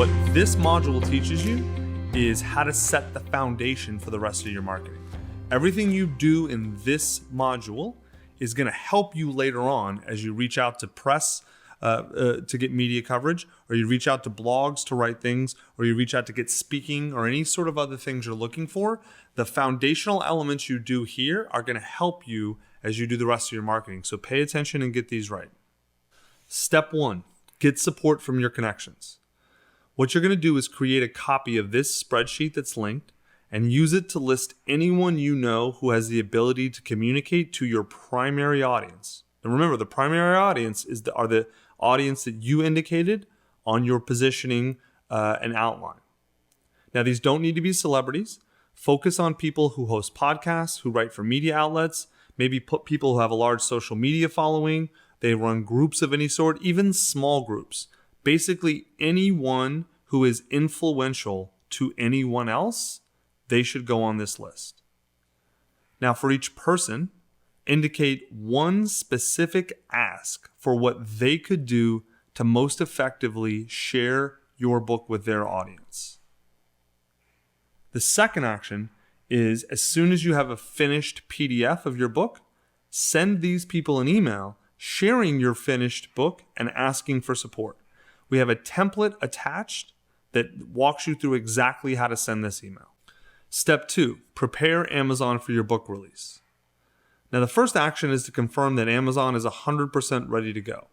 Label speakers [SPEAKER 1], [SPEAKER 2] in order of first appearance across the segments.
[SPEAKER 1] What this module teaches you is how to set the foundation for the rest of your marketing. Everything you do in this module is going to help you later on as you reach out to press to get media coverage, or you reach out to blogs to write things, or you reach out to get speaking or any sort of other things you're looking for. The foundational elements you do here are going to help you as you do the rest of your marketing. So pay attention and get these right. Step 1, get support from your connections. What you're going to do is create a copy of this spreadsheet that's linked and use it to list anyone you know who has the ability to communicate to your primary audience. And remember, the primary audience are the audience that you indicated on your positioning and outline. Now, these don't need to be celebrities. Focus on people who host podcasts, who write for media outlets, maybe put people who have a large social media following. They run groups of any sort, even small groups. Basically, anyone who is influential to anyone else, they should go on this list. Now, for each person, indicate one specific ask for what they could do to most effectively share your book with their audience. The second action is, as soon as you have a finished PDF of your book, send these people an email sharing your finished book and asking for support. We have a template attached that walks you through exactly how to send this email. Step 2, prepare Amazon for your book release. Now, the first action is to confirm that Amazon is 100% ready to go.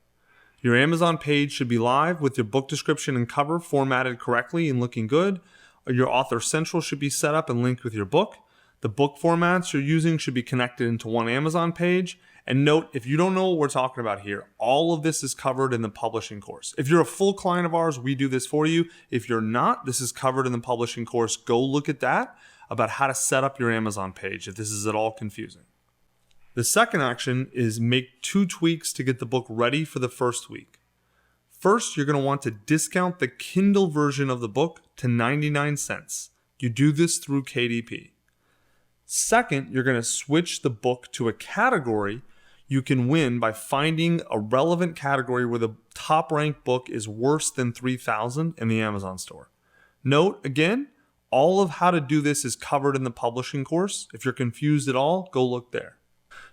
[SPEAKER 1] Your Amazon page should be live with your book description and cover formatted correctly and looking good. Your Author Central should be set up and linked with your book. The book formats you're using should be connected into one Amazon page. And note, if you don't know what we're talking about here, all of this is covered in the publishing course. If you're a full client of ours, we do this for you. If you're not, this is covered in the publishing course. Go look at that about how to set up your Amazon page if this is at all confusing. The second action is make 2 tweaks to get the book ready for the first week. First, you're going to want to discount the Kindle version of the book to 99 cents. You do this through KDP. Second, you're going to switch the book to a category you can win by finding a relevant category where the top-ranked book is worse than 3,000 in the Amazon store. Note, again, all of how to do this is covered in the publishing course. If you're confused at all, go look there.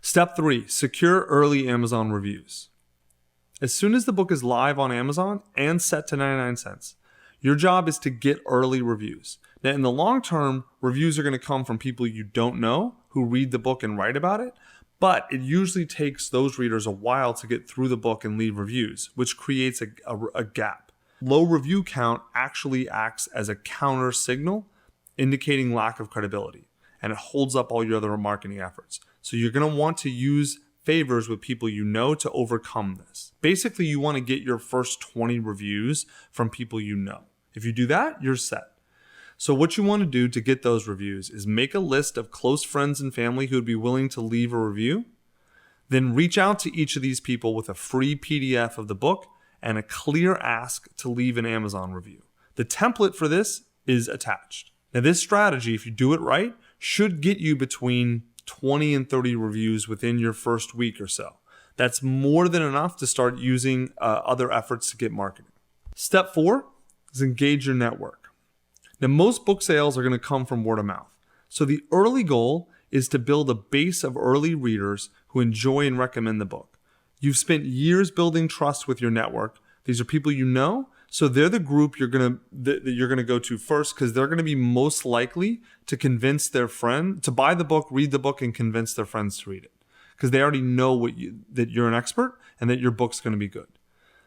[SPEAKER 1] Step 3, secure early Amazon reviews. As soon as the book is live on Amazon and set to 99 cents, your job is to get early reviews. Now, in the long term, reviews are going to come from people you don't know who read the book and write about it, but it usually takes those readers a while to get through the book and leave reviews, which creates a gap. Low review count actually acts as a counter signal, indicating lack of credibility, and it holds up all your other marketing efforts. So you're going to want to use favors with people you know to overcome this. Basically, you want to get your first 20 reviews from people you know. If you do that, you're set. So what you want to do to get those reviews is make a list of close friends and family who would be willing to leave a review. Then reach out to each of these people with a free PDF of the book and a clear ask to leave an Amazon review. The template for this is attached. Now, this strategy, if you do it right, should get you between 20 and 30 reviews within your first week or so. That's more than enough to start using other efforts to get marketing. Step 4 is engage your network. Now, most book sales are going to come from word of mouth. So the early goal is to build a base of early readers who enjoy and recommend the book. You've spent years building trust with your network. These are people you know, so they're the group that you're going to go to first, because they're going to be most likely to convince their friend to buy the book, read the book, and convince their friends to read it, because they already know that you're an expert and that your book's going to be good.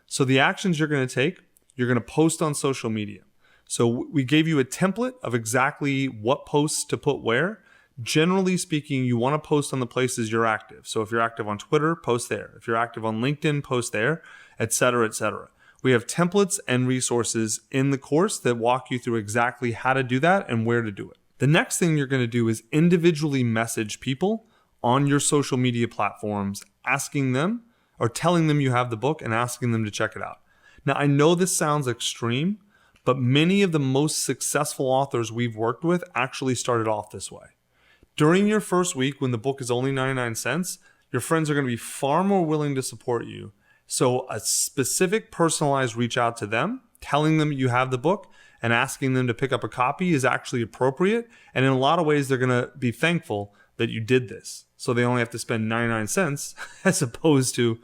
[SPEAKER 1] So the actions you're going to take, you're going to post on social media. So we gave you a template of exactly what posts to put where. Generally speaking, you want to post on the places you're active. So if you're active on Twitter, post there. If you're active on LinkedIn, post there, etc., etc. We have templates and resources in the course that walk you through exactly how to do that and where to do it. The next thing you're going to do is individually message people on your social media platforms, asking them or telling them you have the book and asking them to check it out. Now, I know this sounds extreme, but many of the most successful authors we've worked with actually started off this way. During your first week, when the book is only 99 cents, your friends are going to be far more willing to support you. So a specific personalized reach out to them, telling them you have the book and asking them to pick up a copy is actually appropriate. And in a lot of ways, they're going to be thankful that you did this. So they only have to spend 99 cents as opposed to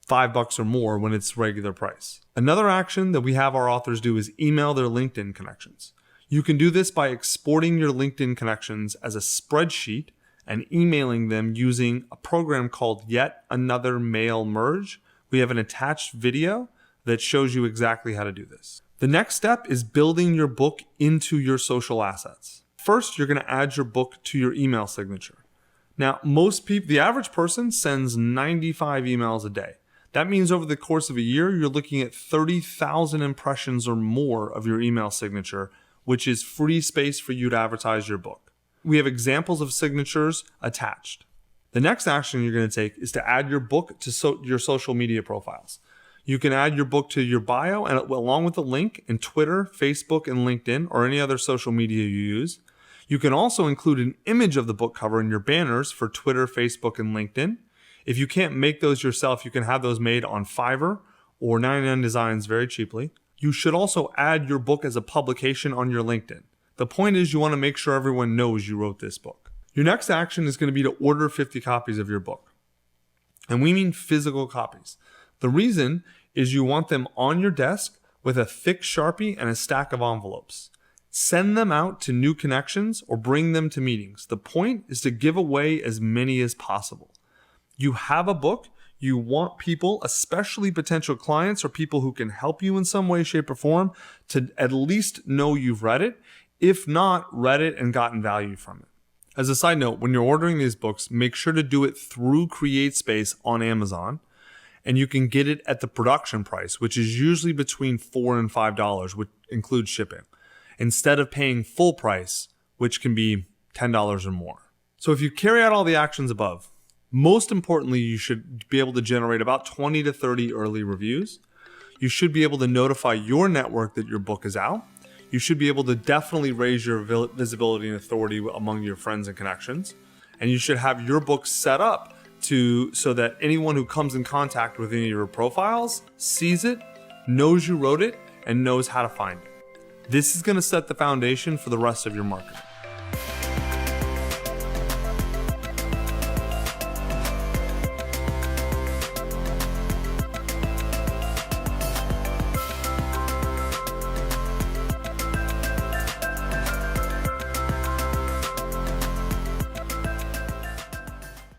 [SPEAKER 1] $5 or more when it's regular price. Another action that we have our authors do is email their LinkedIn connections. You can do this by exporting your LinkedIn connections as a spreadsheet and emailing them using a program called Yet Another Mail Merge. We have an attached video that shows you exactly how to do this. The next step is building your book into your social assets. First, you're going to add your book to your email signature. Now, most people, the average person sends 95 emails a day. That means over the course of a year, you're looking at 30,000 impressions or more of your email signature, which is free space for you to advertise your book. We have examples of signatures attached. The next action you're going to take is to add your book to your social media profiles. You can add your book to your bio and along with a link in Twitter, Facebook, and LinkedIn, or any other social media you use. You can also include an image of the book cover in your banners for Twitter, Facebook, and LinkedIn. If you can't make those yourself, you can have those made on Fiverr or 99 Designs very cheaply. You should also add your book as a publication on your LinkedIn. The point is you want to make sure everyone knows you wrote this book. Your next action is going to be to order 50 copies of your book. And we mean physical copies. The reason is you want them on your desk with a thick Sharpie and a stack of envelopes. Send them out to new connections or bring them to meetings. The point is to give away as many as possible. You have a book, you want people, especially potential clients or people who can help you in some way, shape, or form, to at least know you've read it. If not, read it and gotten value from it. As a side note, when you're ordering these books, make sure to do it through CreateSpace on Amazon, and you can get it at the production price, which is usually between $4 and $5, which includes shipping, instead of paying full price, which can be $10 or more. So if you carry out all the actions above, most importantly, you should be able to generate about 20 to 30 early reviews. You should be able to notify your network that your book is out. You should be able to definitely raise your visibility and authority among your friends and connections. And you should have your book set up so that anyone who comes in contact with any of your profiles sees it, knows you wrote it, and knows how to find it. This is going to set the foundation for the rest of your marketing.